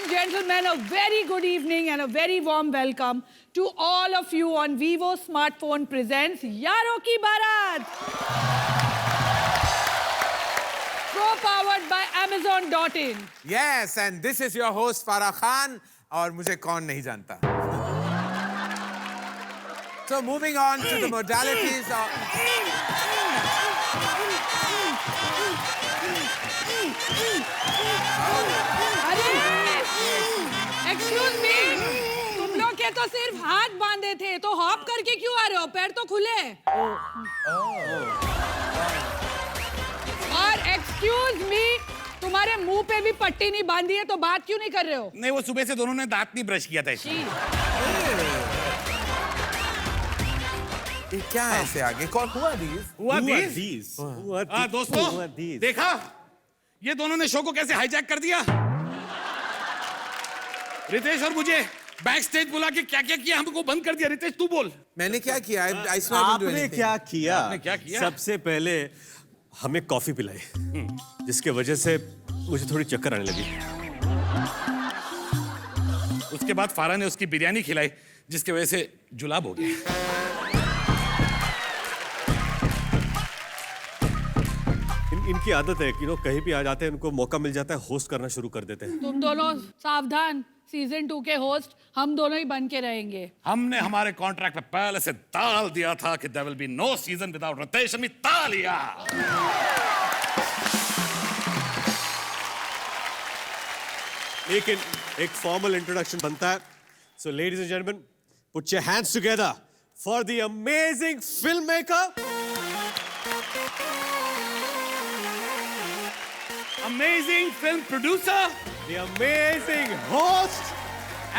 and gentlemen, a very good evening and a very warm welcome to all of you on Vivo Smartphone presents Yaron Ki Baaraat. Co-powered by Amazon.in. Yes, and this is your host Farah Khan. और मुझे कौन नहीं जानता. So moving on to the modalities of... Excuse me, तुम लोग के तो सिर्फ हाथ बांधे थे, तो हॉप करके क्यों आ रहे हो? पैर तो खुले. और excuse me, तुम्हारे मुंह पे भी पट्टी नहीं बांधी है, तो बात क्यों नहीं कर रहे हो? नहीं, वो सुबह से दोनों ने दांत नहीं ब्रश किया था. ये क्या है ऐसे आगे? कौन हुआ दीज? दोस्तों, देखा? ये दोनों ने शो को कैसे हाईजैक कर दिया? रितेश और मुझे बैक स्टेज बुला के क्या-क्या किया, हमको बंद कर दिया. रितेश, तू बोल. मैंने क्या किया? आपने क्या किया? आपने क्या किया? सबसे पहले हमें कॉफी पिलाई, जिसके वजह से मुझे थोड़ी चक्कर आने लगी. उसके बाद फारा ने उसकी बिरयानी खिलाई, जिसकी वजह से जुलाब हो गया. इनकी आदत है कि कहीं भी आ जाते हैं, उनको मौका मिल जाता है, होस्ट करना शुरू कर देते हैं. तुम दोनों सावधान, सीजन 2 के होस्ट हम दोनों ही बन के रहेंगे. हमने हमारे कॉन्ट्रैक्ट में पहले से डाल दिया था कि there will be no season without Ritesh. हमने डाल लिया. लेकिन एक फॉर्मल इंट्रोडक्शन बनता है. So ladies and gentleman, put your hands together for the amazing film maker, Amazing film producer, the amazing host,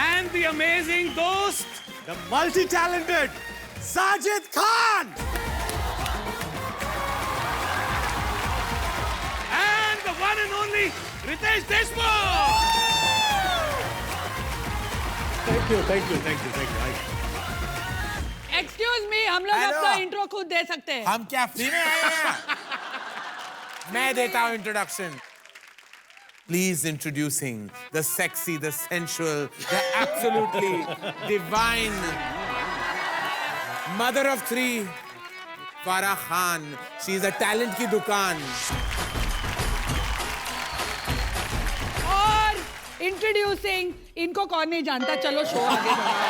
and the amazing dost, the multi-talented Sajid Khan, and the one and only Ritesh Deshmukh. Thank you. Excuse me, हम लोग Hello. अपना intro खुद दे सकते हैं. हम क्या free में आए हैं? मैं देता हूँ introduction. Please introducing the sexy, the sensual, the absolutely divine mother of 3, Farah Khan. She's a talent की दुकान. और इंट्रोड्यूसिंग, इनको कौन नहीं जानता, चलो शो आगे बढ़ाओ.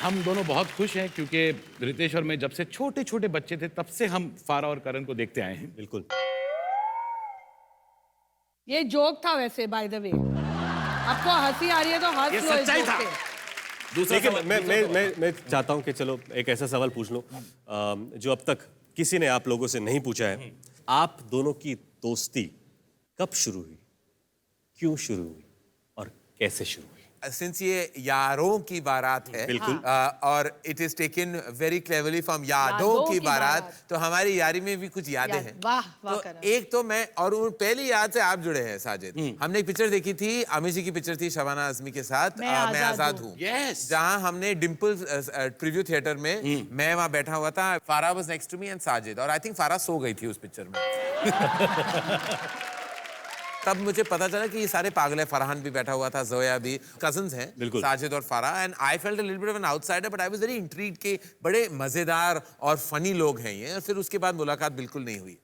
हम दोनों बहुत खुश हैं क्योंकि रितेश और मैं जब से छोटे-छोटे बच्चे थे तब से हम फारा और करण को देखते आए हैं. बिल्कुल. ये जोक था वैसे, बाय द वे. आपको हंसी आ रही है तो हंस ये लो. इस सच्चाई जोक था. पे. दूसरा लेकिन सवाल- मैं चाहता हूं कि चलो एक ऐसा सवाल पूछ लो जो अब तक किसी ने आप लोगों से नहीं पूछा है. आप दोनों की दोस्ती कब शुरू हुई, क्यों शुरू हुई और कैसे शुरू हुई? Since ये यारों की बारात है, बिल्कुल. और it is taken very cleverly from यादों की बारात, तो हमारी यारी में भी कुछ यादें हैं. वाह वाह तो करण. एक तो मैं और उन पहली याद से आप जुड़े हैं साजिद. हमने एक पिक्चर देखी थी, आमिर जी की पिक्चर थी शबाना आजमी के साथ, मैं मैं आजाद हूँ. Yes. जहाँ हमने डिम्पल प्रीव्यू थिएटर में, मैं वहाँ बैठा हुआ था, Farah was next to me and Sajid, और आई थिंक फारा सो गई थी उस पिक्चर में. तब मुझे पता चला कि ये सारे पागल है. फरहान भी बैठा हुआ था, जोया भी, कजन्स हैं साजिद और फारा, and I felt a little bit of an outsider, but I was very intrigued कि बड़े मजेदार और फनी लोग हैं ये. और फिर उसके बाद मुलाकात बिल्कुल नहीं हुई.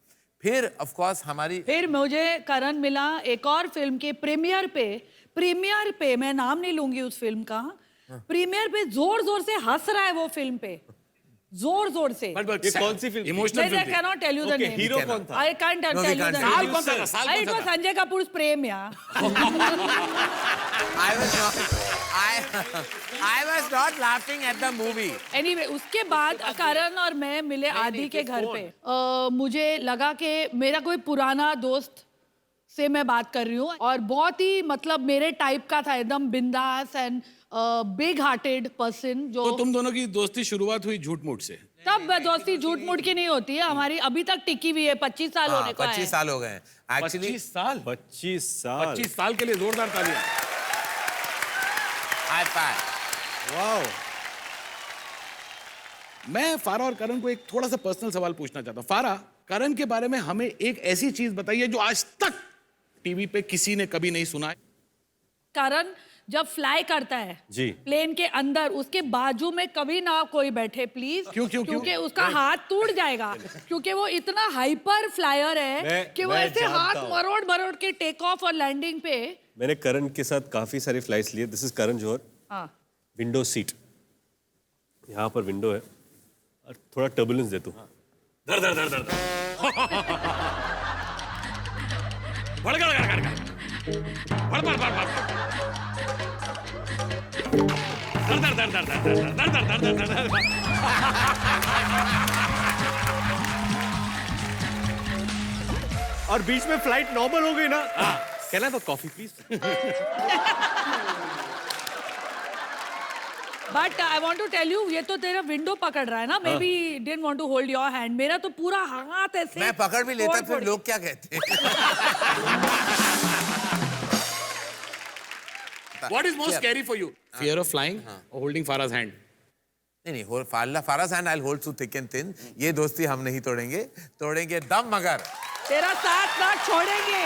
फिर ऑफ कोर्स फिर मुझे करण मिला एक और फिल्म के प्रीमियर पे, मैं नाम नहीं लूंगी उस फिल्म का, प्रीमियर पे जोर से हंस रहा है वो फिल्म पे, जोर से. But ये कौन सी फिल्म? इमोशनल I फिल्म थी. cannot tell you the name. Hero कौन था? I can't tell No, we you can't the tell. साल name. कौन सा था? साल It कौन सा was था? संजय कपूर's प्रेम, yeah. I was not laughing at the movie. Anyway, उसके बाद करण और मैं मिले आदि के घर पे. मुझे लगा कि मेरा कोई पुराना दोस्त से मैं बात कर रही हूँ और बहुत ही मतलब मेरे टाइप का था, एकदम बिंदास एंड बिग हार्टेड पर्सन. जो तो तुम दोनों की दोस्ती शुरुआत हुई झूठ मूठ से. तब दोस्ती झूठ मूठ की नहीं होती है हमारी, अभी तक टिकी हुई है. 25 साल होने को 25 साल हो गए एक्चुअली. 25 साल 25 साल के लिए जोरदार तालियां. High five. वाओ. मैं फारा और करण को एक थोड़ा सा पर्सनल सवाल पूछना चाहता हूँ। फारा, करण के बारे में हमें एक ऐसी चीज बताइए जो आज तक टीवी पे किसी ने कभी नहीं सुना है। करण जब फ्लाई करता है जी। प्लेन के अंदर, उसके बाजू में कभी ना कोई बैठे प्लीज। क्यों? क्योंकि उसका हाथ टूट जाएगा, क्योंकि वो इतना हाइपर फ्लायर है कि वो मैं ऐसे जानता हाथ हूं। मरोड़ मरोड़ के टेक ऑफ और लैंडिंग पे। मैंने करण के साथ काफी सारी फ्लाइट्स लिए। This is Karan Johar. हाँ, विंडो सीट, यहाँ पर विंडो है और थोड़ा टर्बुलेंस दे तू। धर धर धर धर भड़ गड़ गड़ गड़ गड़ भड़ भड़ भड़ भड़ धर धर धर धर धर धर धर धर धर धर। और बीच में फ्लाइट नॉर्मल हो गई ना। कहना तो coffee please. But I want to tell you, ये तो तेरा विंडो पकड़ रहा है ना। Maybe didn't want to hold your hand. मेरा तो पूरा हाथ ऐसे मैं पकड़ भी लेता, फिर लोग क्या कहते हैं? What is most scary for you? Fear of flying or holding Farah's hand? नहीं, Farah's hand I hold through thick and thin. ये दोस्ती हम नहीं तोड़ेंगे, तोड़ेंगे दम मगर। तेरा साथ ना छोड़ेंगे।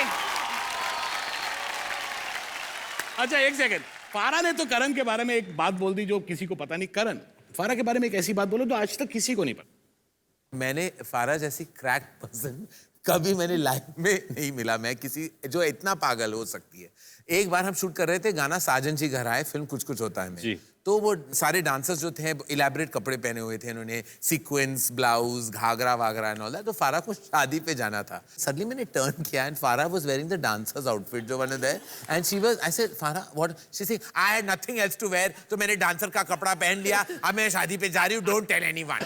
अच्छा एक सेकंड, फारा ने तो करण के बारे में एक बात बोल दी जो किसी को पता नहीं। करण, फारा के बारे में एक ऐसी बात बोलो जो आज तक किसी को नहीं पता। मैंने फारा जैसी क्रैक पर्सन कभी मैंने लाइफ में नहीं मिला। मैं किसी जो इतना पागल हो सकती है। एक बार हम शूट कर रहे थे गाना साजन जी घर आए, फिल्म कुछ कुछ होता है में। जी। तो वो सारे डांसर्स जो थे इलेबरेट कपड़े पहने हुए थे, उन्होंने सीक्वेंस ब्लाउज घाघरा वागरा एंड ऑल दैट। तो फारा को शादी पे जाना था। सडनली मैंने टर्न किया and Farah was wearing the dancers outfit जो one there and she was, I said Farah what, she said I had nothing else to wear. तो मैंने डांसर का कपड़ा पहन लिया। अब मैं शादी पे जा रही हूँ, डोंट टेल एनीवन।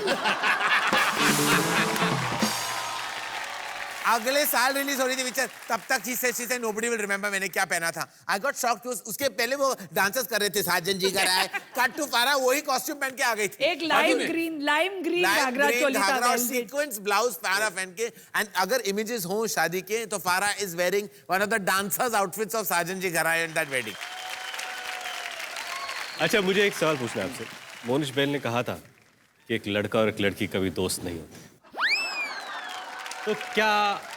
अगले साल रिलीज हो रही थी पिक्चर, तब तक शी से नोबडी विल रिमेंबर मैंने क्या पहना था। I got shocked. उसके पहले वो डांसर्स कर रहे थे साजन जी घर आए, कट टू फारा वही कॉस्ट्यूम पहन के आ गई थी। एक लाइम ग्रीन घाघरा चोली का घाघरा और velvet। सीक्वेंस ब्लाउज फारा पहन के। एंड अगर इमेजेस हो शादी के तो Farah is wearing one of the dancers outfits of Saajan ji Ghar Aaye in that wedding. अच्छा, मुझे एक सवाल पूछना है आपसे। मोनिश बेल ने कहा था कि एक लड़का और एक लड़की कभी दोस्त नहीं होते। तो क्या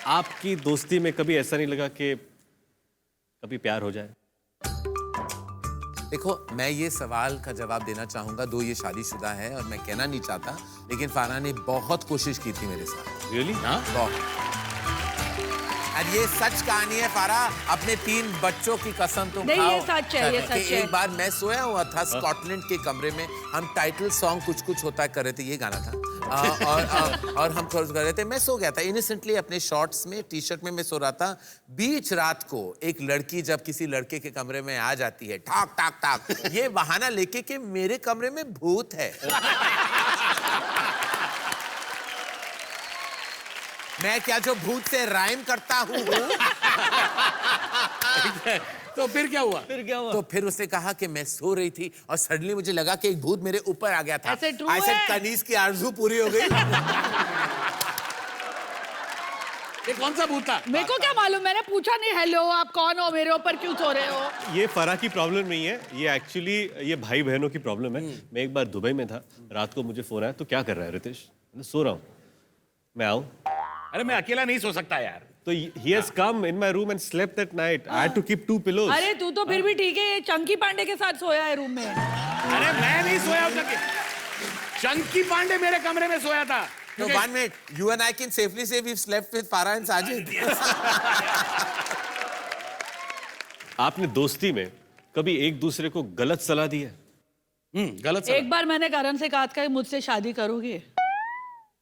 आपकी दोस्ती में कभी ऐसा नहीं लगा कि कभी प्यार हो जाए? देखो, मैं ये सवाल का जवाब देना चाहूंगा, दो ये शादीशुदा है और मैं कहना नहीं चाहता, लेकिन फारा ने बहुत कोशिश की थी मेरे साथ। रियली? हाँ? बहुत। और ये सच कहानी है फारा, अपने 3 बच्चों की कसम तुम नहीं, खाओ। ये सच है, ये कि सच है। एक बार मैं सोया हुआ था स्कॉटलैंड के कमरे में, हम टाइटल सॉन्ग कुछ कुछ होता है कर रहे थे, ये गाना था। और हम कर रहे थे, मैं सो गया था इनोसेंटली अपने शॉर्ट्स में, टी शर्ट में मैं सो रहा था। बीच रात को एक लड़की जब किसी लड़के के कमरे में आ जाती है, ठाक ठाक ठाक, ये बहाना लेके कि मेरे कमरे में भूत है। मैं क्या जो भूत से राइम करता हूँ। तो फिर क्या हुआ? तो फिर उसने कहा कि मैं सो रही थी और सडनली मुझे लगा कि एक भूत मेरे ऊपर आ गया था। ऐसे true I said, है? कनीज की आरज़ू पूरी हो गई। ये कौन सा भूत था? मेरे को क्या मालूम, मैंने पूछा नहीं हेलो आप कौन हो, मेरे ऊपर क्यों सो रहे हो। ये फरा की प्रॉब्लम नहीं है, ये एक्चुअली ये भाई बहनों की प्रॉब्लम है। मैं एक बार दुबई में था, रात को मुझे फोन आया, तो क्या कर रहा है रितेश? मैं सो रहा हूँ, मैं आऊँ? अरे मैं अकेला नहीं सो सकता यार। तो he has come in my room and slept that night. I had to keep 2 pillows. अरे तू तो फिर भी ठीक है, ये चंकी पांडे के साथ सोया है रूम में। अरे मैं नहीं सोया हूं तक। चंकी पांडे मेरे कमरे में सोया था। No, 1 minute. You and I can safely say we've slept with Farah and Sajid. आपने दोस्ती में कभी एक दूसरे को गलत सलाह दी है? गलत सलाह। एक बार मैंने करण से कहा था मुझसे शादी करोगे,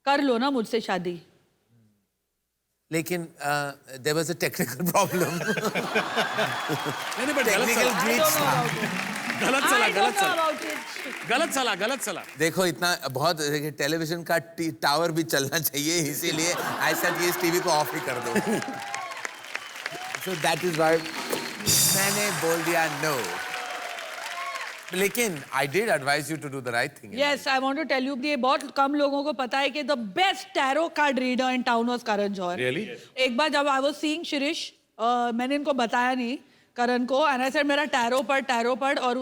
कर लो ना मुझसे शादी। लेकिन there was a technical problem. नहीं but Technical glitch था। गलत सलाह, I don't know about it. गलत सलाह। देखो इतना बहुत टेलीविजन का टावर भी चलना चाहिए, इसीलिए आई सेड ये इस टीवी को ऑफ ही कर दो। So that is why मैंने बोल दिया no. लेकिन I did advise you to do the right thing. Yes, I want to tell you, ये बहुत कम लोगों को पता है कि the best tarot card reader in town was Karan Johar. Really? एक बार जब I was seeing Shirish, मैंने इनको बताया नहीं करण को, and I said मेरा टैरो पढ़ और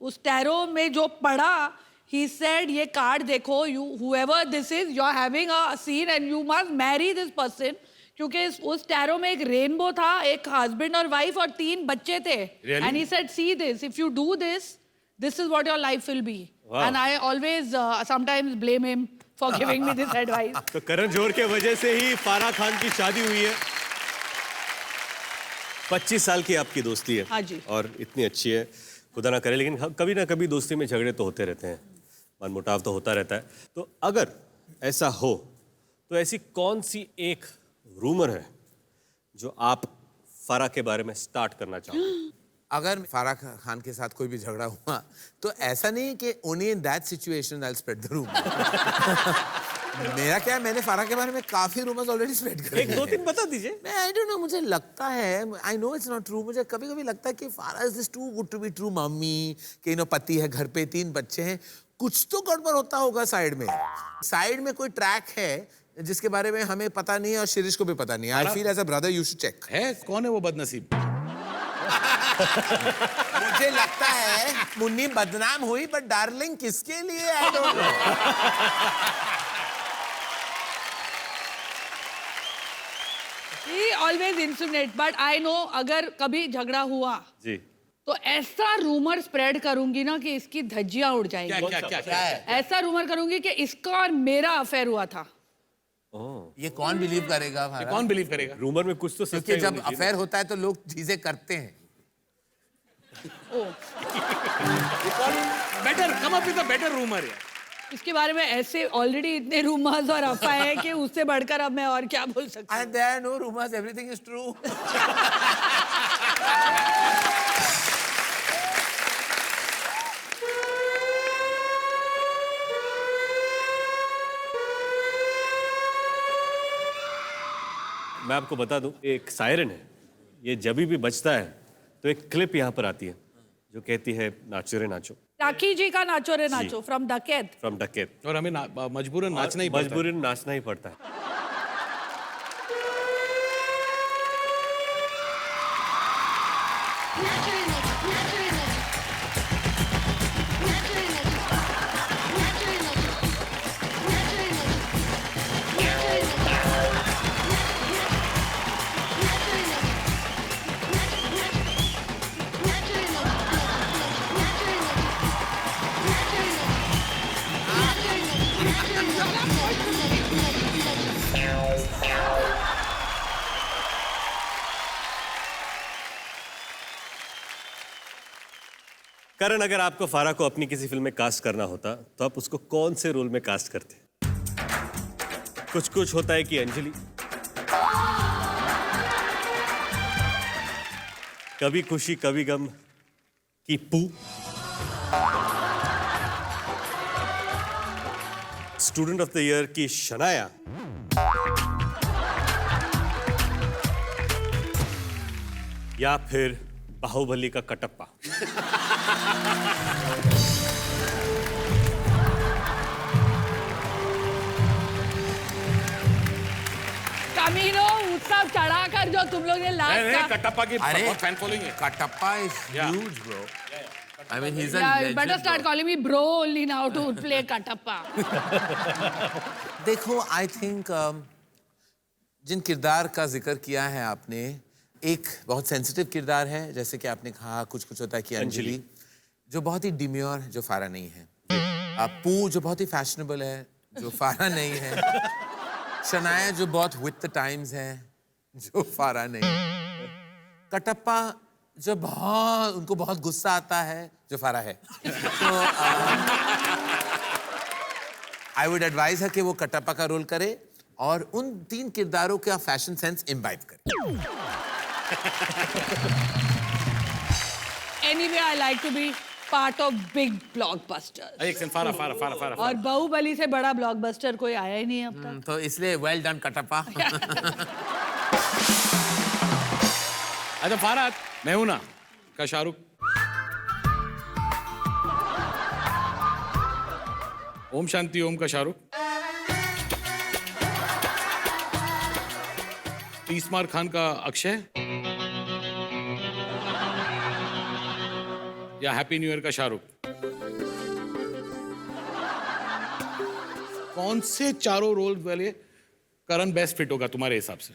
उस टैरो में जो पढ़ा, he said ये कार्ड देखो, you whoever this is, you are having a scene and you must marry this person. क्योंकि उस टैरो में एक रेनबो था, एक हस्बैंड और वाइफ और 3 बच्चे थे. Really? And he said, see this, if you do this, this is what your life will be. Wow. And I always sometimes blame him for giving me this advice. तो करण जौहर के वजह से ही फारा खान की शादी हुई है. 25 साल की आपकी दोस्ती है. हाँ जी. और इतनी अच्छी है, खुदा ना करे, लेकिन कभी ना कभी दोस्ती में झगड़े तो होते रहते हैं, मनमुटाव तो होता रहता है. तो अगर ऐसा हो तो ऐसी कौन सी एक रूमर है जो आप फारा के बारे में स्टार्ट करना चाहोगे? अगर फारा खान के साथ कोई भी झगड़ा हुआ तो ऐसा नहीं कि only in that situation I spread the rumour. मेरा क्या है, मैंने फारा के बारे में काफी रूमर्स ऑलरेडी स्प्रेड करे. 1-2-3 बता दीजिए. मैं आई डोंट नो, मुझे लगता है, I know it's not true, मुझे कभी कभी लगता है कि Farah is this too good to be true. Mummy के पति है, घर पे 3 बच्चे हैं, कुछ तो गड़बड़ होता होगा साइड में. साइड में कोई ट्रैक है जिसके बारे में हमें पता नहीं है और शिरीष को भी पता नहीं है. I feel as a brother you should check. है कौन है वो बदनसीब? मुझे लगता है मुन्नी बदनाम हुई, बट डार्लिंग किसके लिए? I don't know. He always insinuate, but I know अगर कभी झगड़ा हुआ जी. तो ऐसा रूमर स्प्रेड करूंगी ना कि इसकी धज्जियां उड़ क्या जाएंगी. क्या क्या क्या है? ऐसा रूमर करूंगी कि इसका और मेरा अफेयर हुआ था. ये कौन बिलीव करेगा ये फारा? कौन बिलीव करेगा? रूमर में कुछ तो क्योंकि सच्चाई जब होनी चाहिए. अफेयर होता है तो लोग चीजें करते हैं. Better come up with a better rumour यार. इसके बारे में ऐसे ऑलरेडी इतने रूमर्स और अफवाहें हैं कि उससे बढ़कर अब मैं और क्या बोल सकती हूँ. And there are no rumors, everything is true. मैं आपको बता दूं, एक सायरन है, ये जब भी बजता है तो एक क्लिप यहाँ पर आती है जो कहती है नाचो रे नाचो. राखी जी का नाचो रे नाचो फ्रॉम डकैत. फ्रॉम डकैत. और हमें मजबूरन नाचना ही पड़ता है. मजबूरन नाचना ही पड़ता है. करण, अगर आपको फारा को अपनी किसी फिल्म में कास्ट करना होता तो आप उसको कौन से रोल में कास्ट करते? कुछ कुछ होता है कि अंजलि, कभी खुशी कभी गम की पू, स्टूडेंट ऑफ द ईयर की शनाया, या फिर बाहुबली का कटप्पा. कमीनो, उत्सव चढ़ाकर जो तुम लोग ने नहीं, लास्ट कटप्पा की अरे, बहुत फैन फॉलोइंग है. Katappa is Yeah. huge, bro. I mean, he's a Yeah, legend. better start bro. calling me bro only now to play Katappa. देखो, आई थिंक जिन किरदार का जिक्र किया है आपने, एक बहुत सेंसिटिव किरदार है, जैसे कि आपने कहा कुछ कुछ होता है कि अंजलि, जो बहुत ही डिम्योर, जो फारा नहीं है. पू जो बहुत ही फैशनेबल है, जो फारा नहीं है. शनाया जो बहुत विद द टाइम्स है, जो फारा नहीं. कटप्पा जो बहुत, उनको बहुत गुस्सा आता है, जो फारा है. तो आई वुड एडवाइज है कि वो कटप्पा का रोल करे और उन 3 किरदारों का फैशन सेंस इम्बाइब करे. Anyway, I like to be part of big blockbusters. एक सेकंड, फारा. और बाहुबली से बड़ा ब्लॉकबस्टर कोई आया ही नहीं अब तक. तो इसलिए वेल डन कटप्पा. अच्छा फारा, मैं हूं ना का शाहरुख. ओम शांति ओम का शाहरुख. तीसमार खान का अक्षय, या हैप्पी न्यू ईयर का शाहरुख. कौन से चारों रोल वाले करण बेस्ट फिट होगा तुम्हारे हिसाब से?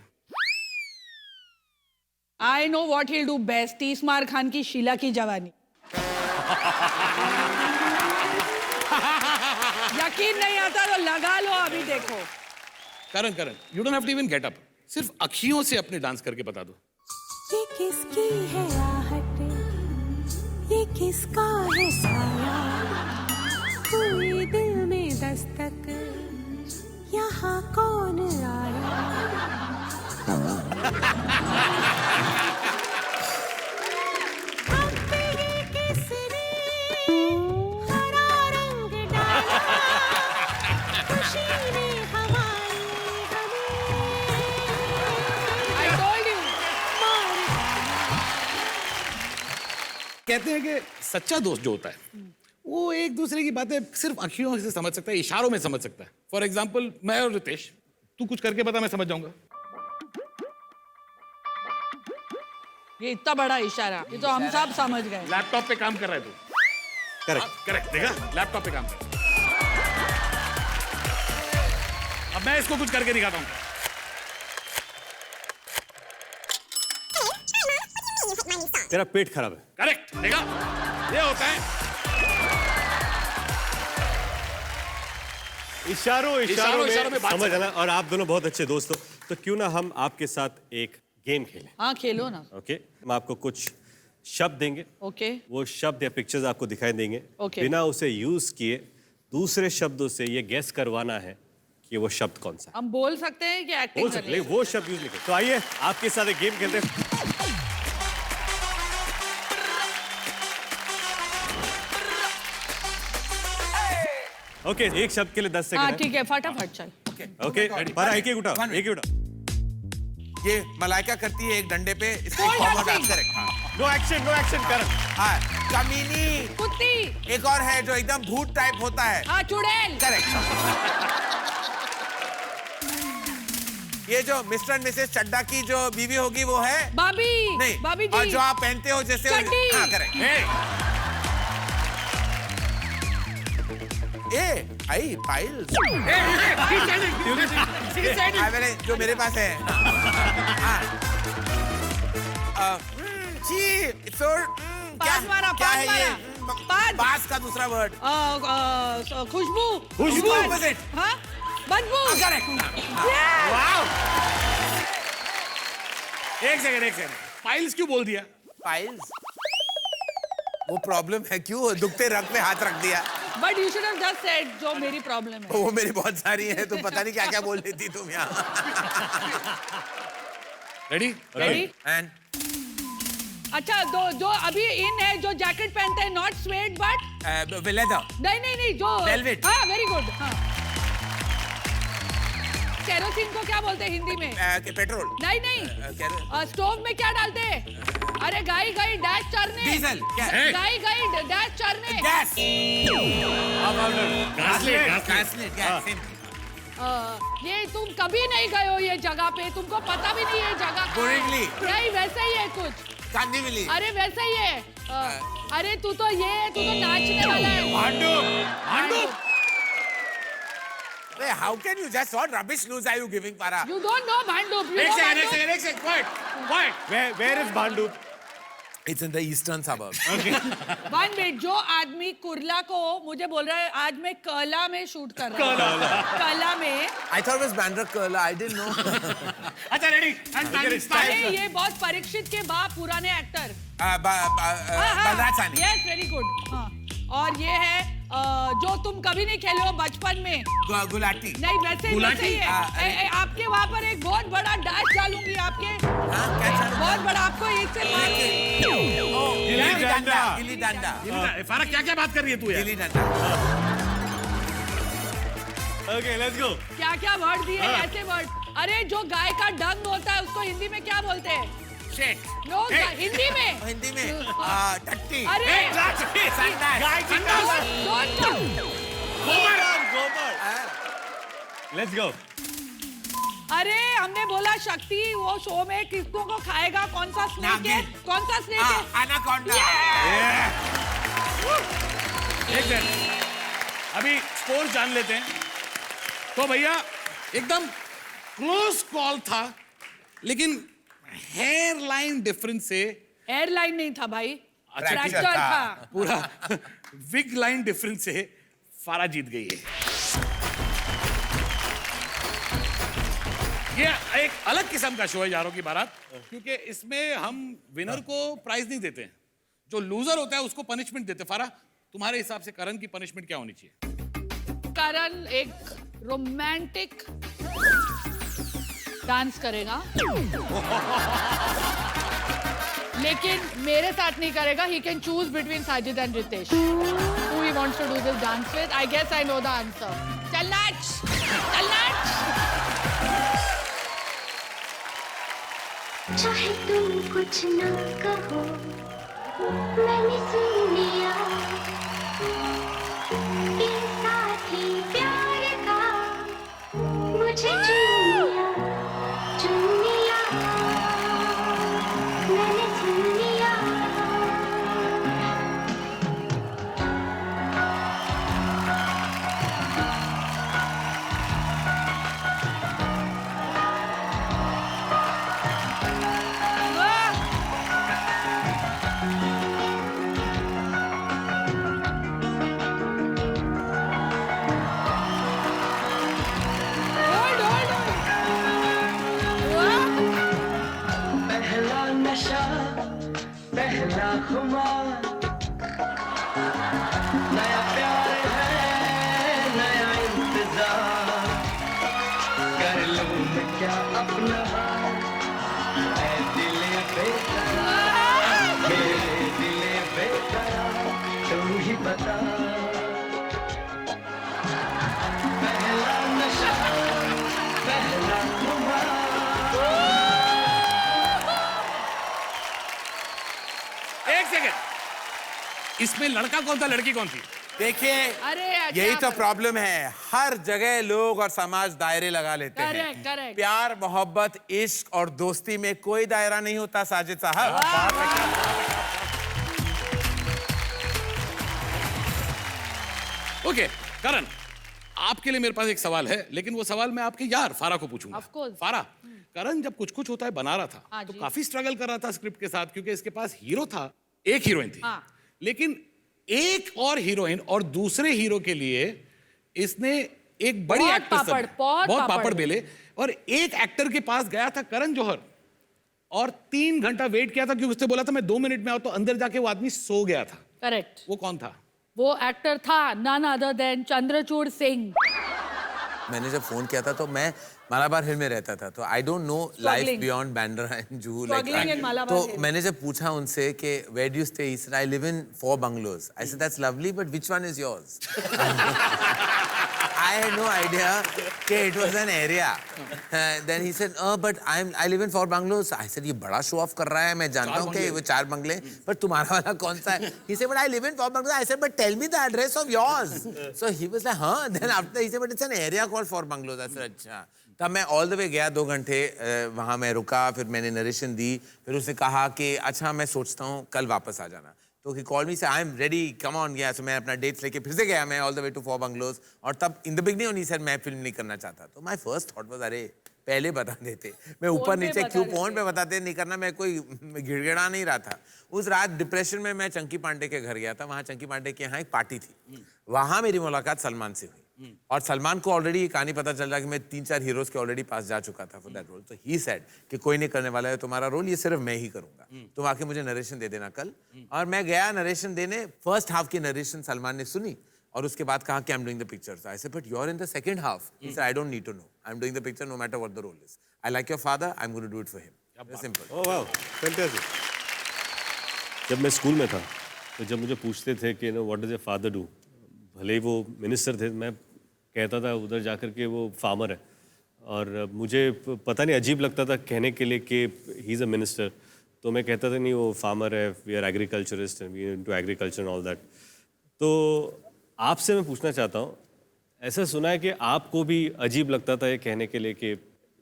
I know what he do best, Tees Maar Khan की शीला की जवानी। यकीन नहीं आता तो लगा लो, अभी देखो। Karan you don't have to even get up, सिर्फ अखियों से अपने डांस करके बता दो। ये किसकी है आहट, ये किसका है साया, कोई दिल में दस्तक, यहाँ कौन आया। अब ये किसने हरा रंग डाला, खुशी ने हमारी आई टोल्ड यू। कहते हैं कि सच्चा दोस्त जो होता है वो एक दूसरे की बातें सिर्फ अखियों से समझ सकता है, इशारों में समझ सकता है। फॉर एग्जाम्पल मैं और रितेश, तू कुछ करके बता, मैं समझ जाऊंगा। ये इतना बड़ा इशारा, ये तो हम सब समझ गए। लैपटॉप पे काम कर रहा है तू। करेक्ट, देखा, लैपटॉप पे काम कर। अब मैं इसको कुछ करके दिखाता हूँ। तेरा पेट खराब है। करेक्ट, देखा, ये होता है इशारों में बात समझ आना। और आप दोनों बहुत अच्छे दोस्त हो, तो क्यों ना हम आपके साथ एक गेम खेलें। हाँ खेलो ना। ओके, हम आपको कुछ शब्द देंगे। ओके वो शब्द या पिक्चर्स आपको दिखाई देंगे। ओके। बिना उसे यूज किए दूसरे शब्दों से ये गेस करवाना है कि वो शब्द कौन सा है। हम बोल सकते हैं कि बोल एक्टिंग सकते करें? हैं, वो शब्द यूज नहीं करते। तो आइए आपके साथ एक गेम खेलते हैं। ओके, एक शब्द के लिए 10 हाँ सेकंड ठीक है, फटाफट चल। ओके, पर एक एक उठाओ, एक ही उठाओ। ये मलाइका करती है एक डंडे पे, इसको Pole forward dancing. Correct. No action कर। हाँ, कमीनी। कुत्ती। एक और है जो एकदम भूत टाइप होता है। हाँ चुड़ैल। करेक्ट। ये जो मिस्टर एंड मिसेस चड्डा की जो बीवी होगी वो है बाबी। नहीं, बाबी और जी। जो आप पहनते हो जैसे चड्डी। हाँ करेक्ट। आई फाइल्स मैंने जो मेरे पास है। पास मारा, क्या पास है मारा। ये? पास। पास का दूसरा वर्ड। खुशबू। खुशबू opposite। हाँ बदबू। करेक्ट। एक सेकंड, फाइल्स क्यों बोल दिया? फाइल्स, वो प्रॉब्लम है, क्यों दुखते रग पे हाथ रख दिया? But you should have just said जो मेरी प्रॉब्लम है। वो मेरी बहुत सारी है, तुम पता नहीं क्या क्या बोल रही थी तुम यहाँ। रेडी? एंड अच्छा, जो अभी इन है, जो जैकेट पहनते हैं, नॉट स्वेट बट लेदर। नहीं जो Velvet। हाँ वेरी गुड। हाँ केरोसिन को क्या बोलते हैं हिंदी में? पेट्रोल। नहीं स्टोव में क्या डालते हैं? अरे गाय डैश चरने। डीजल। गाय डैश चरने। गैस। ये तुम कभी नहीं गए हो ये जगह पे, तुमको पता भी नहीं है जगह कहाँ है। बोरिवली। नहीं वैसे ही है कुछ। कांदीवली। अरे वैसे ही है। अरे तू तो नाचने वाला है। Bhandup. How can you just what rubbish news are you giving, Para? You don't know Bhandup. You एक know second, Bhandup? quiet. Where is Bhandup? It's in the eastern suburbs. One minute, जो आदमी कुर्ला को मुझे बोल रहा है आज मैं कला में शूट कर रहा हूँ। कला में। I thought it was Bandra Kurla. I didn't know. अच्छा रेडी? अरे ये बहुत परीक्षित के बाप पुराने actor. Balraj Sahni. Yes very good. हाँ और ये है जो तुम कभी नहीं खेले हो बचपन में। गुलाटी। नहीं वैसे ही है। आपके वहाँ पर एक बहुत बड़ा डैश डालूंगी आपके। बहुत बड़ा, आपको इससे गिल्ली डंडा। फारा क्या बात कर रही है तू यार? Gilli danda. Okay let's go. क्या वर्ड दिए ऐसे वर्ड? अरे जो गाय का डंग होता है उसको हिंदी में क्या बोलते हैं? शेट। नो हिंदी में। हिंदी में टट्टी। अरे लेट्स गो। अरे हमने बोला शक्ति वो शो में किसको को खाएगा, कौन सा स्नेक है? कौन सा स्नेक है? एनाकोंडा। एक सेकंड, अभी स्कोर जान लेते हैं। तो भैया एकदम क्लोज कॉल था, लेकिन हेयर लाइन डिफरेंस से एयरलाइन नहीं था भाई, Fracture फ्रैक्चर था। था। पूरा विग लाइन डिफरेंस से फारा जीत गई है। ये एक अलग किस्म का शो है यारों की बारात, क्योंकि इसमें हम विनर को प्राइज नहीं देते हैं, जो लूजर होता है उसको पनिशमेंट देते हैं। फारा, तुम्हारे हिसाब से करण की पनिशमेंट क्या होनी चाहिए? करण एक रोमांटिक डांस करेगा, लेकिन मेरे साथ नहीं करेगा। He can choose between Sajid and Ritesh who he wants to do this dance with. I guess I know the answer. चल नाच, चल नाच। चाहे तुम कुछ ना कहो, मैंने सुन लिया कि साथी प्यार का मुझे चुन लिया, मैंने सुन लिया। Hold, hold, hold. पहला नशा, पहला खुमार, नया प्यार है, नया इंतजार, कर लूं मैं क्या अपना ऐ दिले बेकरार, मेरे दिले बेकरार, तू ही बता। पहला नशा, पहला खुमार। एक सेकेंड, इसमें लड़का कौन था, लड़की कौन थी? देखिए, अरे यही क्या तो प्रॉब्लम है, हर जगह लोग और समाज दायरे लगा लेते हैं। Correct, correct. प्यार, मोहब्बत, इश्क और दोस्ती में कोई दायरा नहीं होता साजिद साहब। ओके करण, आपके लिए मेरे पास एक सवाल है, लेकिन वो सवाल मैं आपके यार फारा को पूछूंगा। Of course. फारा, करण जब कुछ कुछ होता है बना रहा था, हाँ तो जी। काफी स्ट्रगल कर रहा था स्क्रिप्ट के साथ, क्योंकि इसके पास हीरो था, एक हीरोइन थी, हाँ। लेकिन एक और हीरोइन और दूसरे हीरो के लिए इसने एक बड़ी बहुत एक्ट्रेस पापड़, बहुत पापड़ पापड़ बेले, और एक एक्टर के पास गया था करण जौहर, और 3 घंटा वेट किया था, क्योंकि उसने बोला था मैं 2 मिनट में आऊं, तो अंदर जाके वो आदमी सो गया था। करेक्ट। वो कौन था? वो एक्टर था none other than Chandrachur Singh. मैंने जब फोन किया था तो मैं मालाबार हिल में रहता था, तो I don't know life Struggling. Beyond Bandra and Juhu Struggling in Malabar तो Hill. मैंने जब पूछा उनसे कि where do you stay, he said I live in 4 bungalows. I said that's lovely, but which one is yours? I had no idea कि it was an area. Then he said, but I live in 4 bungalows. I said ये बड़ा show off कर रहा है, मैं जानता हूँ कि वो 4 बंगले, पर तुम्हारा वाला कौन सा है? He said, but I live in 4 bungalows. I said, but tell me the address of yours. So he was like, huh? Then after he said, but it's an area called 4 bungalows. I said, अच्छा. तब मैं all the वे गया, 2 घंटे वहाँ मैं रुका, फिर मैंने नरेशन दी, फिर उसने कहा कि अच्छा मैं सोचता हूँ कल वापस आ जाना। तो ही कॉल मी से I am ready, come on गया। सो मैं अपना डेट्स लेके फिर से गया मैं all the way to 4 bungalows, और तब इन द बिगनिंग उन्हीं सर मैं फिल्म नहीं करना चाहता। तो माय फर्स्ट थॉट वाज अरे पहले बता देते, मैं ऊपर पे नीचे बता क्यों देते। फोन पे बताते, नहीं करना, मैं कोई गिड़गिड़ा नहीं रहा था। उस रात डिप्रेशन में मैं चंकी पांडे के घर गया था, वहाँ चंकी पांडे के यहाँ एक पार्टी थी, वहाँ मेरी मुलाकात सलमान से हुई, और सलमान को ऑलरेडी ये कहानी पता चल रहा कि मैं 3-4 हीरोज के ऑलरेडी पास जा चुका था फॉर दैट रोल। तो ही सेड कि कोई नहीं करने वाला है तुम्हारा रोल, ये सिर्फ मैं ही करूंगा, तुम आके मुझे नरेशन दे देना कल। और मैं गया नरेशन देने, फर्स्ट हाफ की नरेशन सलमान ने सुनी, और उसके बाद कहा कि I am doing the picture. I said but you are in the second half. He said I don't need to know, I am doing the picture no matter what the role is. I like your father, I am going to do it for him, simple. Oh वाह, fantastic. जब मैं school में था, तो जब मुझे पूछते थे कि know what does your father do, भले ही वो मिनिस्टर थे, मैं कहता था उधर जाकर के वो फार्मर है, और मुझे पता नहीं अजीब लगता था कहने के लिए कि ही इज़ अ मिनिस्टर, तो मैं कहता था नहीं वो फार्मर है, we are agriculturist and we are into agriculture and all that. तो आपसे मैं पूछना चाहता हूँ, ऐसा सुना है कि आपको भी अजीब लगता था ये कहने के लिए कि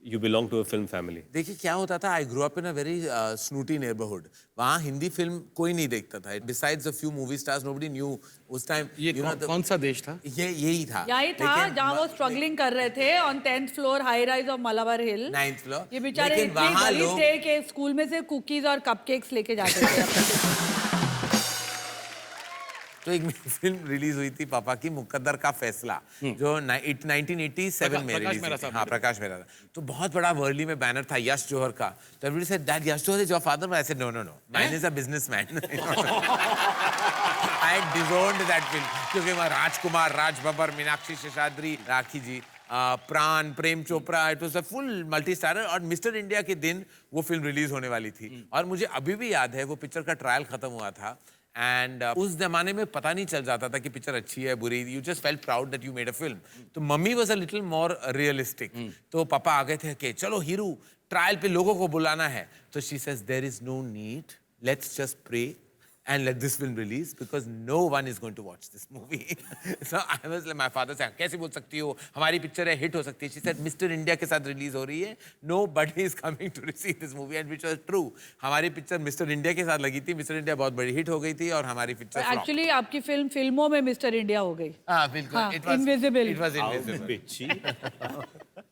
you belong to a film family. देखिए क्या होता था, I grow up in a very snooty neighbourhood. वहाँ हिंदी फिल्म कोई नहीं देखता था. Besides a few movie stars nobody knew उस टाइम. ये कौन सा देश था? ये यही था. यही था जहाँ वो स्ट्रगलिंग कर रहे थे on 10th floor high rise of Malabar hill. 9th floor. ये बेचारे इतने गरीब थे कि स्कूल में से कुकीज और कपकेक्स लेके जाते थे. तो एक फिल्म रिलीज हुई थी पापा की, मुकद्दर का फैसला, जो 1987 में रिलीज हुई थी. हाँ, प्रकाश मेहरा था. तो बहुत बड़ा वर्ली में बैनर था यश जौहर का. तो everybody said that Yash Johar is your father. I said no no no, mine is a businessman. I disowned that film क्योंकि वहाँ राजकुमार, Raj Babbar, Meenakshi Seshadri, Rakhee ji, Pran, Prem Chopra, it was a full multi starrer. और मिस्टर इंडिया के दिन वो फिल्म रिलीज होने वाली थी. और मुझे अभी भी याद है वो पिक्चर का ट्रायल खत्म हुआ था. एंड उस जमाने में पता नहीं चल जाता था कि पिक्चर अच्छी है बुरी. You just felt proud that you made a film. तो mummy was a little more realistic. तो पापा आ गए थे कि चलो हीरू ट्रायल पे लोगों को बुलाना है. तो she says there is no need, let's just pray and let this film release because no one is going to watch this movie. So I was like, my father said, कैसे बोल सकती हो, हमारी पिक्चर है, hit हो सकती है. She said, Mr. India के साथ रिलीज हो रही है, nobody is coming to receive this movie, and which was true. हमारी पिक्चर मिस्टर इंडिया के साथ लगी थी. मिस्टर इंडिया बहुत बड़ी हिट हो गई थी और हमारी पिक्चर एक्चुअली आपकी फिल्मों में मिस्टर इंडिया हो गई. हाँ बिल्कुल. हाँ, It was invisible. It was invisible. Bitchy.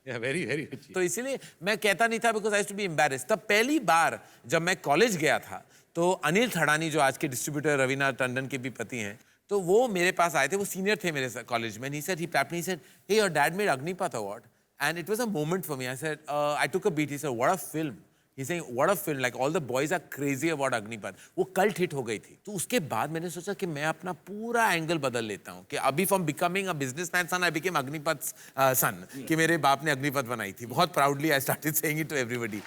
Yeah, very very. तो इसीलिए मैं कहता नहीं था because I used to be embarrassed. तब पहली बार जब मैं कॉलेज गया था तो अनिल थड़ानी जो आज के डिस्ट्रीब्यूटर रवीना टंडन के भी पति हैं, तो वो मेरे पास आए थे. वो सीनियर थे मेरे कॉलेज में. he said hey, your dad made Agnipath award and it was a moment for me. I said I took a beat. He said what a film. He's saying what a film, like all the boys are crazy about Agnipath. वो cult hit हो गई थी. तो उसके बाद मैंने सोचा कि मैं अपना पूरा एंगल बदल लेता हूँ कि अभी from becoming a businessman son I became Agneepath son. कि मेरे बाप ने अग्निपथ बनाई थी. बहुत proudly I started saying it to everybody.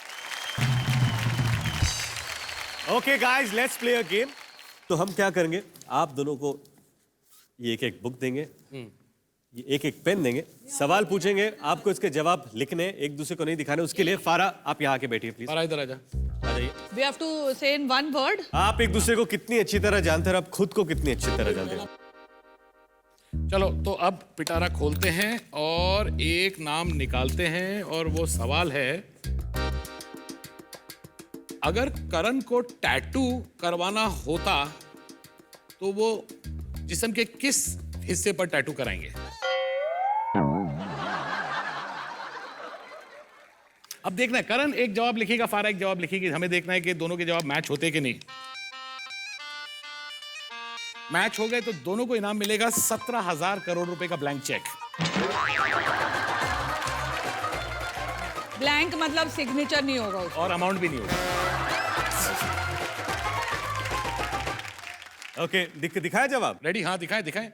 Okay guys, let's play a game. तो हम क्या करेंगे, आप दोनों को ये एक बुक देंगे, ये एक पेन देंगे, सवाल पूछेंगे, आपको इसके जवाब लिखने, एक दूसरे को नहीं दिखाने. उसके लिए फारा आप यहाँ आके बैठिए प्लीज. फारा इधर आ जा. आ जाइए. We have to say in one word. आप एक दूसरे को कितनी अच्छी तरह जानते हैं और आप खुद को कितनी अच्छी तरह जानते हैं. चलो तो अब पिटारा खोलते हैं और एक नाम निकालते हैं और वो सवाल है, अगर करण को टैटू करवाना होता तो वो जिस्म के किस हिस्से पर टैटू कराएंगे? अब देखना है, करण एक जवाब लिखेगा, फारा एक जवाब लिखेगी. हमें देखना है कि दोनों के जवाब मैच होते कि नहीं. मैच हो गए तो दोनों को इनाम मिलेगा 17,000 करोड़ रुपए का ब्लैंक चेक. ब्लैंक मतलब सिग्नेचर नहीं होगा उसका. और अमाउंट भी नहीं होगा. ओके, दिखाया जवाब. रेडी? हाँ दिखाएं दिखाएं.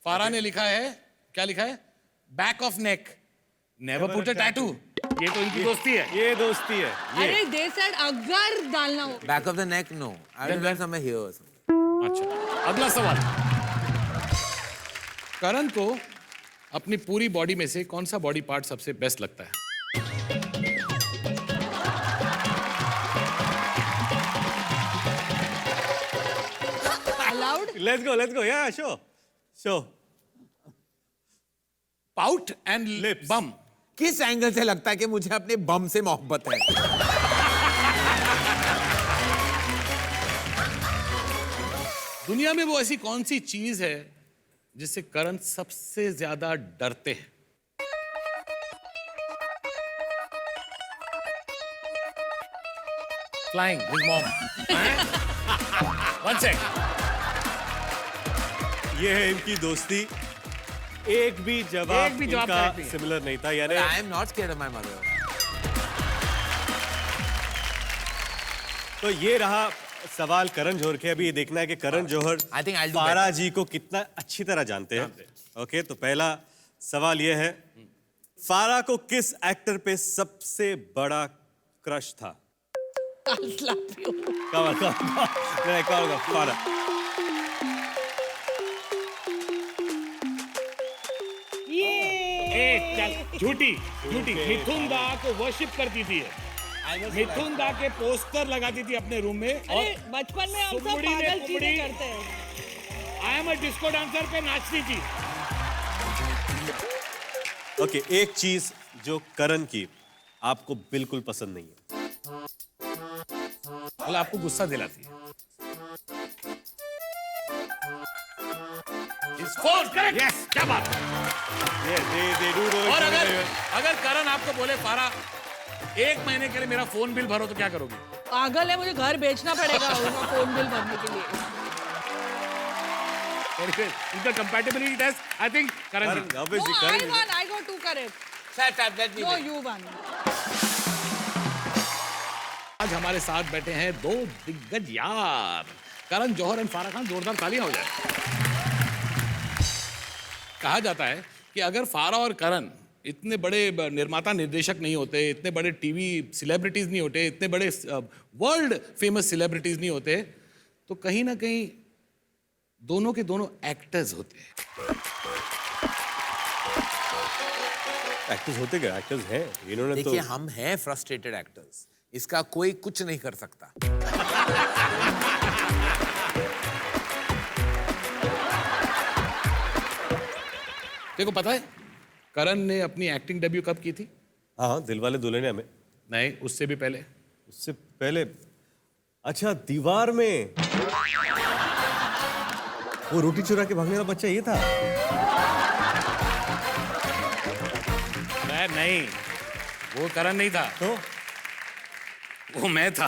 फारा ने लिखा है, क्या लिखा है? Back of neck, never put a tattoo. ये तो इनकी दोस्ती है. ये दोस्ती है. अरे दे सेड अगर डालना हो. Back of the neck no, I will wear somewhere here. अच्छा, अगला सवाल. करण को अपनी पूरी बॉडी में से कौन सा बॉडी पार्ट सबसे बेस्ट लगता है? Allowed? Let's go. Yeah, sure. Pout and Lips. बम. किस एंगल से लगता है कि मुझे अपने बम से मोहब्बत है? दुनिया में वो ऐसी कौन सी चीज है जिससे करण सबसे ज्यादा डरते हैं? Flying his mom. One sec. ये है इनकी दोस्ती. एक भी जवाब correct इनका नहीं है. सिमिलर नहीं था. यानी I am not scared of my mother. तो ये रहा सवाल करण जौहर के. अभी ये देखना है कि Karan Johar I think I'll do फारा better. जी को कितना अच्छी तरह जानते हैं. ओके, तो पहला सवाल ये है, फारा को किस एक्टर पे सबसे बड़ा क्रश था? I'll slap you. कौन फारा? झूठी. मिथुन दा को वर्शिप करती थी. मिथुन दा के पोस्टर लगाती थी अपने रूम में. अरे बचपन में हम सब सुमड़ी ने पागल चीजें कुमड़ी. करते हैं. I am a disco dancer पे नाचती थी. ओके, एक चीज जो करण की आपको बिल्कुल पसंद नहीं है। मतलब आपको गुस्सा दिलाती है। करेक्ट, यस, क्या बात है। और अगर करण आपको बोले फारा 1 महीने के लिए मेरा फोन बिल भरो, तो क्या करोगे? पागल है, मुझे घर बेचना पड़ेगा उसका फोन बिल भरने के लिए। इनका compatibility test, I think Karan ji. Obviously, No, Karan I is- won. I got 2 correct. Shut up, let me No, win. you won. आज हमारे साथ बैठे हैं 2 दिग्गज यार, करण जौहर एंड फारा खान। जोरदार तालियां हो जाए। कहा जाता है कि अगर फारा और करण इतने बड़े निर्माता निर्देशक नहीं होते, इतने बड़े टीवी सेलिब्रिटीज नहीं होते, इतने बड़े वर्ल्ड फेमस सेलिब्रिटीज नहीं होते, तो कहीं ना कहीं दोनों के दोनों एक्टर्स होते हैं। एक्टर्स होते क्या? एक्टर्स हैं इन्होंने तो। देखिए, हम हैं फ्रस्ट्रेटेड एक्टर्स, इसका कोई कुछ नहीं कर सकता। देखो, पता है करण ने अपनी एक्टिंग डेब्यू कब की थी? हाँ, दिलवाले दुल्हनिया में। नहीं, उससे भी पहले। उससे पहले, अच्छा, दीवार में वो रोटी चुरा के भागने वाला बच्चा ये था। नहीं, वो करण नहीं था, तो वो मैं था।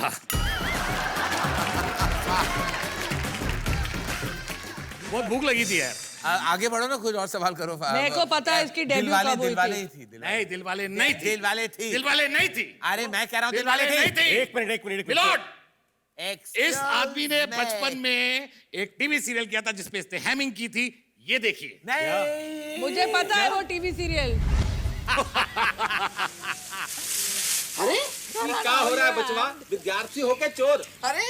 बहुत भूख लगी थी यार। आगे बढ़ो ना, कुछ और सवाल करो। मेरे को पता है इसकी डेब्यू दिलवाले कब हुई दिलवाले थी। ही थी। नहीं, दिलवाले नहीं थी। दिलवाले थी। दिलवाले नहीं थी। अरे मैं कह रहा हूँ दिलवाले दिलवाले नहीं थी। थी। एक मिनट मिलोड, Excuse इस आदमी ने me. बचपन में एक टीवी सीरियल किया था जिसपे इसने हैमिंग की थी। ये देखिए। नहीं, मुझे पता है वो टीवी सीरियल। अरे क्या हो रहा है बचवा? विद्यार्थी होके चोर? अरे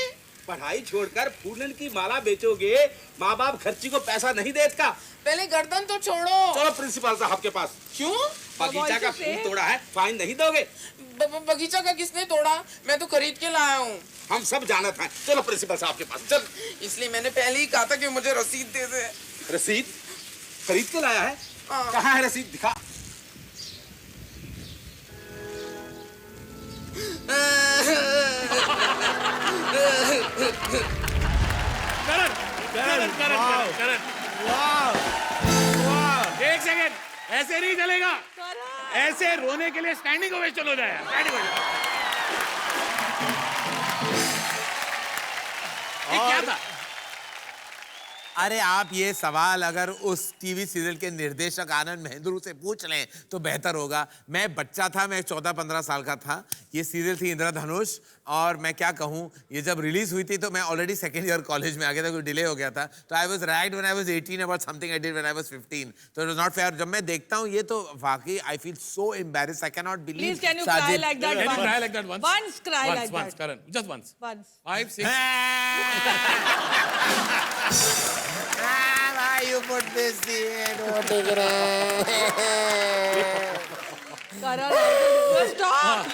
पढ़ाई छोड़कर फूलन की माला बेचोगे, माँ बाप खर्ची को पैसा नहीं देता। पहले गर्दन तो छोड़ो। चलो प्रिंसिपल साहब के पास। क्यों? बगीचा का फूल तोड़ा है, फाइन नहीं दोगे? बगीचा का किसने तोड़ा? मैं तो खरीद के लाया हूँ। हम सब जानत हैं। चलो प्रिंसिपल साहब के पास चल। इसलिए मैंने पहले ही कहा था कि मुझे रसीद दे दे। रसीद खरीद के लाया है? हाँ। कहाँ है रसीद? दिखा। करण, करण, करण, करण। एक सेकंड, ऐसे नहीं चलेगा। ऐसे रोने के लिए स्टैंडिंग ओवेशन हो जाए। Standing ovation. ये क्या था? अरे आप ये सवाल अगर उस टीवी सीरियल के निर्देशक आनंद महेंद्रू से पूछ लें तो बेहतर होगा। मैं बच्चा था, मैं 14-15 साल का था। ये सीरियल थी इंद्रधनुष, और मैं क्या कहूँ, ये जब रिलीज हुई थी तो मैं ऑलरेडी सेकेंड ईयर कॉलेज में आ गया था, कोई डिले हो गया था। तो I was right when I was 18 about something I did when I was 15। तो इट वाज नॉट फेयर। जब मैं देखता हूँ ये तो वाकई I feel so embarrassed, I can not believe. Please, can you cry like that? Can you once? cry like that once? Once cry Once, like once, that. Karan, just once. Once. 5, 6. Why you put this in? Karan, stop.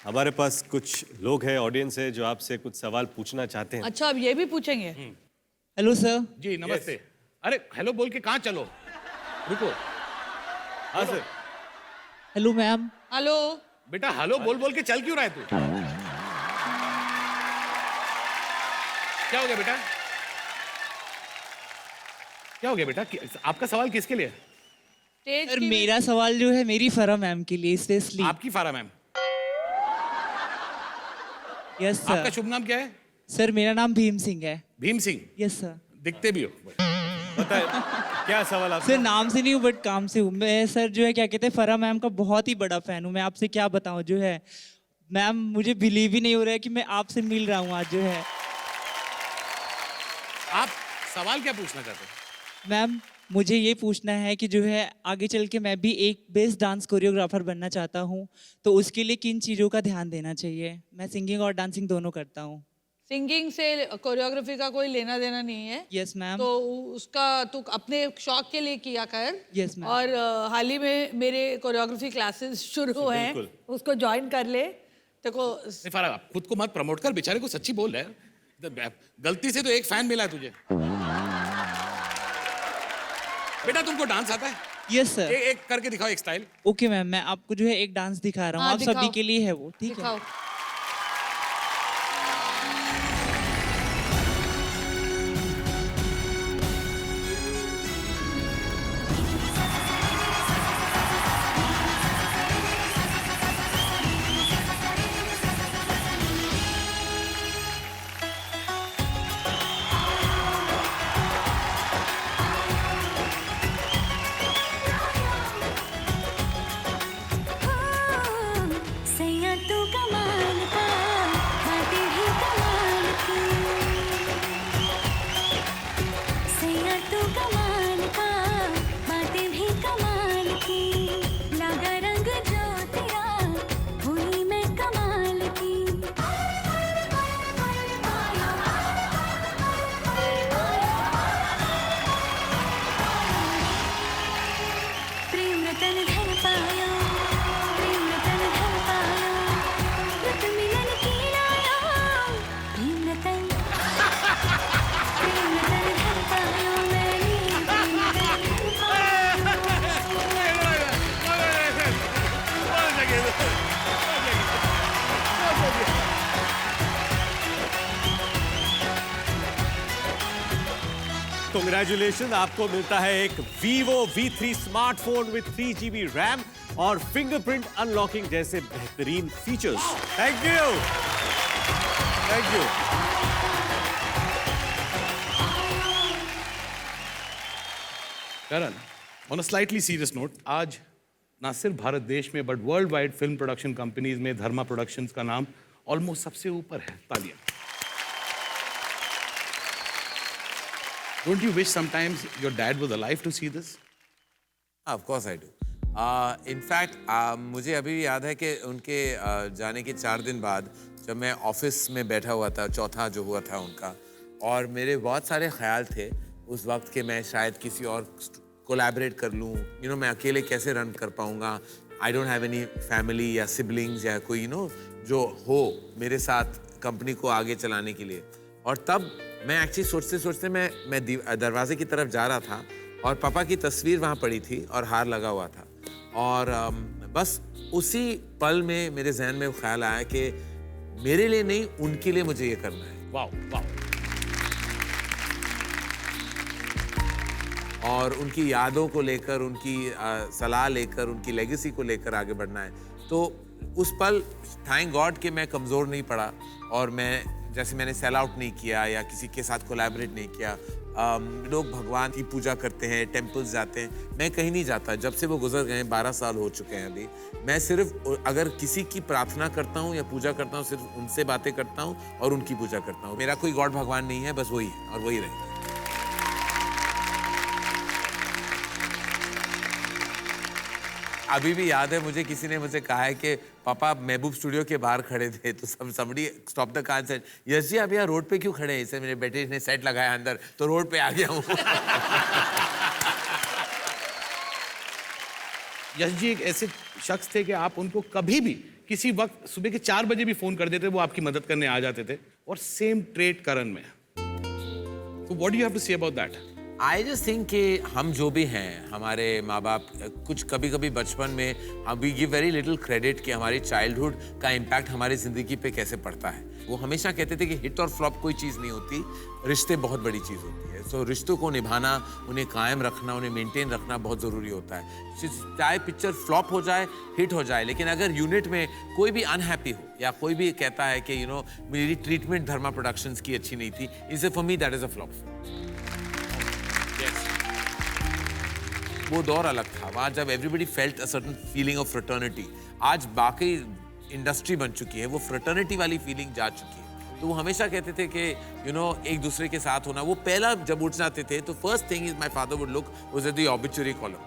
हमारे पास कुछ लोग हैं, audience है, जो आपसे कुछ सवाल पूछना चाहते हैं। अच्छा, अब ये भी पूछेंगे? Hello sir. जी नमस्ते। अरे हेलो बोल के कहाँ चलो? रुको। हाँ सर। Hello ma'am. हेलो। बेटा हेलो बोल बोल के चल क्यों रहा है तू? क्या हो गया बेटा? क्या हो गया बेटा? आपका सवाल किसके लिए? स्टेज सर की मेरा सवाल जो है मेरी फरा मैम के लिए, इसलिए। आपकी फारा मैम। यस आपका सर। शुभ नाम क्या है? सर मेरा नाम भीम सिंह है। भीम सिंह। Yes sir. दिखते भी हो। बताए क्या सवाल आपका? सर नाम से नहीं हूँ बट काम से हूँ मैं। सर जो है क्या कहते हैं, फरा मैम का बहुत ही बड़ा फैन हूँ मैं। आपसे क्या बताऊँ जो है मैम, मुझे बिलीव ही नहीं हो रहा है कि मैं आपसे मिल रहा हूँ आज जो है। आप सवाल क्या पूछना चाहते हैं? मैम मुझे ये पूछना है कि जो है आगे चल के मैं भी एक बेस्ट डांस कोरियोग्राफर बनना चाहता हूँ, तो उसके लिए किन चीज़ों का ध्यान देना चाहिए? मैं सिंगिंग और डांसिंग दोनों करता हूँ। सिंगिंग से कोरियोग्राफी का कोई लेना देना नहीं है। Yes ma'am. तो उसका तू अपने शौक के लिए किया कर। Yes, ma'am. और हाल ही में मेरे कोरियोग्राफी क्लासेस शुरू हुए हैं, उसको ज्वाइन कर ले। देखो नहीं फारा, आप खुद को मत प्रमोट कर, बेचारे को सच्ची बोल रहा है। गलती से तो एक फैन मिला है तुझे। बेटा तुमको डांस आता है? Yes sir. एक करके दिखाओ एक स्टाइल। ओके मैम, मैं आपको जो है एक डांस दिखा रहा हूँ, हाँ, आप सभी दिखाओ। के लिए है वो, ठीक है? दिखाओ। सैया तू कमाल का, बातें भी कमाल की। सैया तू कमाल का, बातें भी कमाल की। लगा रंग जो तेरा, हुई मैं कमाल की। प्रेम रतन धन पायो, प्रेम रतन धन पायो, रत मिलन की लायो। प्रेम रतन धन पायो, मैंने प्रेम रतन धन Congratulations, आपको मिलता है एक Vivo V3 smartphone with 3GB RAM और फिंगरप्रिंट अनलॉकिंग जैसे बेहतरीन features. Thank you, thank you. Karan, on a slightly serious note, आज ना सिर्फ भारत देश में but world wide film production companies में धर्मा प्रोडक्शंस का नाम ऑलमोस्ट सबसे ऊपर है। तालियां। Don't you wish sometimes your dad was alive to see this? Of course I do. In fact, मुझे अभी भी याद है कि उनके जाने के 4 दिन बाद जब मैं ऑफिस में बैठा हुआ था, चौथा जो हुआ था उनका, और मेरे बहुत सारे ख्याल थे उस वक्त कि मैं शायद किसी और कोलैबोरेट कर लूँ, मैं अकेले कैसे रन कर पाऊँगा। I don't have any family या सिबलिंग्स या कोई जो हो मेरे साथ कंपनी को आगे चलाने के लिए। और तब मैं एक्चुअली सोचते सोचते मैं दरवाजे की तरफ जा रहा था और पापा की तस्वीर वहाँ पड़ी थी और हार लगा हुआ था, और बस उसी पल में मेरे जहन में ख्याल आया कि मेरे लिए नहीं, उनके लिए मुझे ये करना है। Wow wow. और उनकी यादों को लेकर, उनकी सलाह लेकर, उनकी लेगेसी को लेकर आगे बढ़ना है। तो उस पल थैंक गॉड कि मैं कमज़ोर नहीं पड़ा और मैंने सेल आउट नहीं किया या किसी के साथ कोलैबोरेट नहीं किया। लोग भगवान की पूजा करते हैं, टेम्पल्स जाते हैं, मैं कहीं नहीं जाता। जब से वो गुजर गए, 12 साल हो चुके हैं अभी, मैं सिर्फ अगर किसी की प्रार्थना करता हूँ या पूजा करता हूँ, सिर्फ उनसे बातें करता हूँ और उनकी पूजा करता हूँ। मेरा कोई गॉड भगवान नहीं है, बस वही है और वही रहेगा। अभी भी याद है मुझे, किसी ने मुझे कहा है कि पापा महबूब स्टूडियो के बाहर खड़े थे तो somebody stop the car and said, yes जी आप यहाँ रोड पे क्यों खड़े हैं? इसे मेरे बेटे ने सेट लगाया अंदर तो रोड पे आ गया हूँ। यश जी एक ऐसे शख्स थे कि आप उनको कभी भी किसी वक्त सुबह के 4 बजे भी फोन कर देते, वो आपकी मदद करने आ जाते थे, और सेम ट्रेट करण में। So what do you have to say about that? I just think कि हम जो भी हैं, हमारे माँ बाप कुछ कभी कभी बचपन में हम we give very little credit कि हमारी चाइल्डहुड का इम्पैक्ट हमारी ज़िंदगी पे कैसे पड़ता है। वो हमेशा कहते थे कि हिट और फ्लॉप कोई चीज़ नहीं होती, रिश्ते बहुत बड़ी चीज़ होती है। सो रिश्तों को निभाना, उन्हें कायम रखना, उन्हें मेंटेन रखना बहुत ज़रूरी होता है। चाहे पिक्चर फ्लॉप हो जाए, हिट हो जाए, लेकिन अगर यूनिट में कोई भी अनहैप्पी हो या कोई भी कहता है कि मेरी ट्रीटमेंट धर्मा प्रोडक्शंस की अच्छी नहीं थी, is for me that is a flop. वो दौर अलग था, वहाँ जब everybody felt a certain feeling of fraternity. आज बाकी इंडस्ट्री बन चुकी है, वो फ्रेटर्निटी वाली फीलिंग जा चुकी है। तो वो हमेशा कहते थे कि एक दूसरे के साथ होना। वो पहला जब उठ जाते थे तो first thing is my father would look was at the obituary column,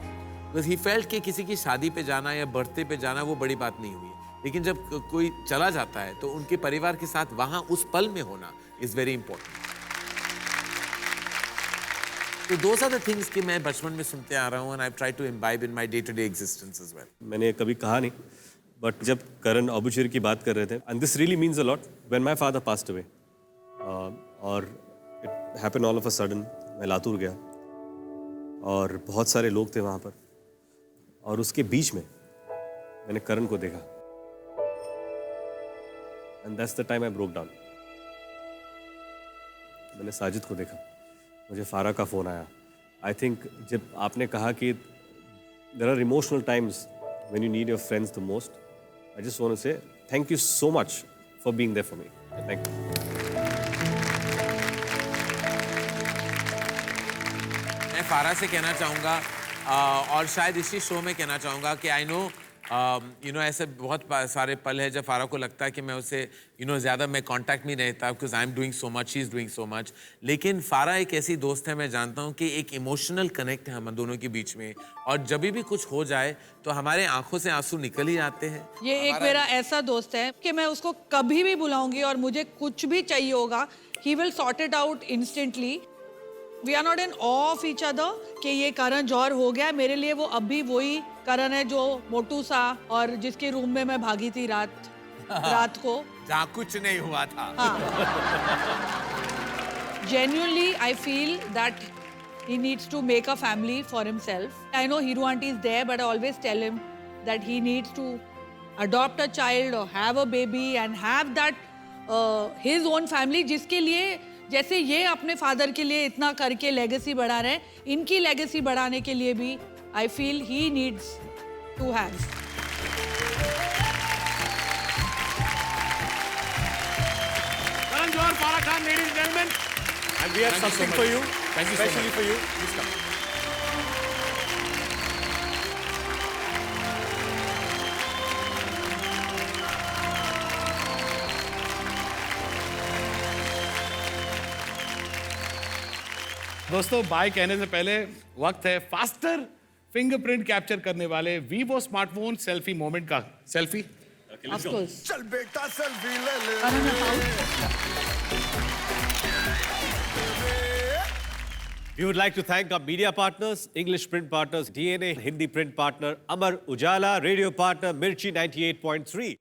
because he felt कि किसी की शादी पे जाना या बर्थडे पे जाना वो बड़ी बात नहीं हुई, लेकिन जब कोई चला जाता है तो उनके परिवार के साथ वहाँ उस पल में होना इज वेरी इंपॉर्टेंट। तो दोस आर द थिंग्स कि मैं बचपन में सुनते आ रहा हूँ, and I try to imbibe in my day to day existence as well. मैंने कभी कहा नहीं, बट जब करण ऑबिचुरी की बात कर रहे थे, and this really means a lot, when my father passed away, और it happened all of a sudden, मैं लातूर गया और बहुत सारे लोग थे वहाँ पर, और उसके बीच में मैंने करण को देखा and that's the time I broke down. मैंने साजिद को देखा, मुझे फारा का फ़ोन आया। आई थिंक जब आपने कहा कि there are emotional times when you need your friends the most, I just want to say thank you so much for being there for me. Thank you. मैं फारा से कहना चाहूँगा और शायद इसी शो में कहना चाहूँगा कि आई नो ऐसे बहुत सारे पल है जब फारा को लगता है कि मैं उसे ज़्यादा मैं कांटेक्ट में रहता because I am doing so much, she is doing so much. लेकिन फारा एक ऐसी दोस्त है, मैं जानता हूँ कि एक इमोशनल कनेक्ट है हम दोनों के बीच में, और जब भी कुछ हो जाए तो हमारे आंखों से आंसू निकल ही जाते हैं। ये एक मेरा ऐसा दोस्त है कि मैं उसको कभी भी बुलाऊंगी और मुझे कुछ भी चाहिए होगा, he will sort it out instantly. We are not in awe of each other कि ये करण जौहर हो गया, मेरे लिए वो अभी वही करण है जो मोटू सा और जिसके रूम में मैं भागी थी रात को, जहाँ कुछ नहीं हुआ था। Genuinely, I feel that he needs to make a family for himself. I know Hiru auntie is there, but I always tell him that he needs to adopt a child or have a baby and have that his own family, जिसके लिए जैसे ये अपने father के लिए इतना करके legacy बढ़ा रहे हैं, इनकी लेगेसी बढ़ाने के लिए भी I feel he needs to have. Karan Johar, फारा Khan, ladies and gentlemen. And we have something for you, Thank you so especially much. for you. Please come. दोस्तों, बाय कहने से पहले वक्त है फास्टर फिंगरप्रिंट कैप्चर करने वाले वीवो स्मार्टफोन सेल्फी मोमेंट का। Selfie Of course. चल बेटा सेल्फी ले ले। Karan out. We would like to thank our media partners, English print partners, DNA, Hindi print partner, Amar Ujala, radio partner, Mirchi 98.3.